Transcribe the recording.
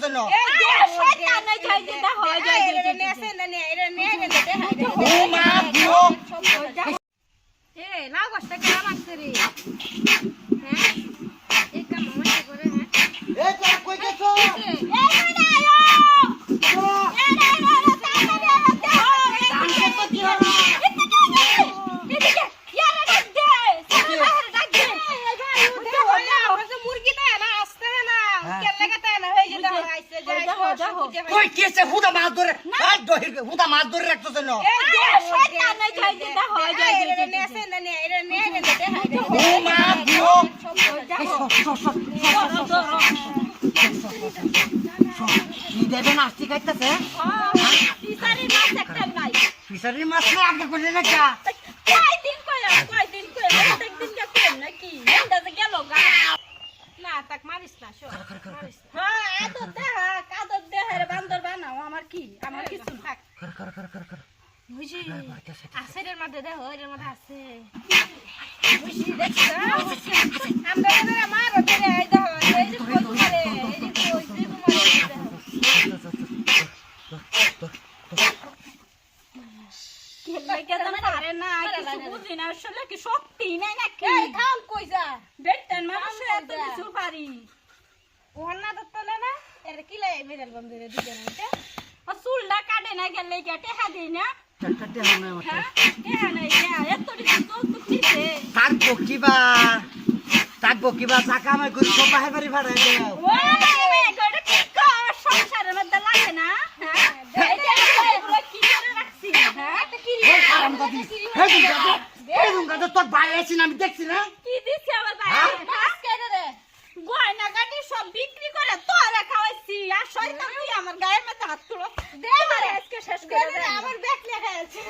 রাখতেছ না শয়তান নাই যাই যেটা হয় যাই এরে নেছে না নে এরে নে দে হাই দে ও মা দিও এ লাউ গাছটা কেমন আছে রে হ্যাঁ এই কাম আমাকে করে হ্যাঁ এই তোরা কই গেছো এই কইনা আয়ো এ রে কানকে তো কি হলো এদিকে ইয়ারে ডাক দে সারা বাহিরে ডাক দে মুরগি তো না আসতে না কেলে কাটা না হই যেটা আইছে যাই কই কিছে হুদা মাছ ধরে হাত দহির হুদা মাছ ধরে রাখতেছ না শয়তান নাই যাই যেটা হয় যাই এরে নেছে না নে এরে নে দে হাই দে ও মা দিও কি দেবে নাস্তি খাইতেছে পিসারি মাছ একটা নাই ফিশারি মাছ না আগে করে না কা কয়দিন প্রত্যেকদিন কে করেন নাকি এটা যে গেল গা না তাক মারিস না শো মারিস হ্যাঁ আদত দে রে বান্দর বানাও আমার কিছু থাক কর বুঝি আসের মধ্যে দেখো এর মধ্যে আছে বুঝি দেখছ আমরা এদের মারো তেরে এই দেখো এই যে কই মারে এই যে কই কেলে পারে না কিছু বুঝি না আসলে কি শক্তি নাই নাকি এই থাম কই যা বেটেন মানুষ এত কিছু পারি ওনা দতলে না এর কি লাই মেরেল বন্ধুরে দিবে না এটা ও চুলটা কাটে না গেলে কেটে হাদি না কাটতে হবে না হ্যাঁ কে নাই এত কিছু তো তুইছে থাকবো কিবা টাকা আমি করি সব বাহির বাড়ি ভাড়া দাও ওই গড়ে কি কর সংসারের মধ্যে লাগে না হ্যাঁ এগুলো কি করে রাখছি হ্যাঁ কি রে আরামদাদি এই দুঙ্গাতে তোর ভাই আছিস আমি দেখছি না কি দিছে আমার ভাই মাছ কেটে রে গয়না গাটি সব বিক্রি করে তোরে খাওয়াইছি আর শয়তান তুই আমার গায়ের মধ্যে হাত তুলো দে মারে আজকে শেষ করে দে আমার ব্যাগ লেখা আছে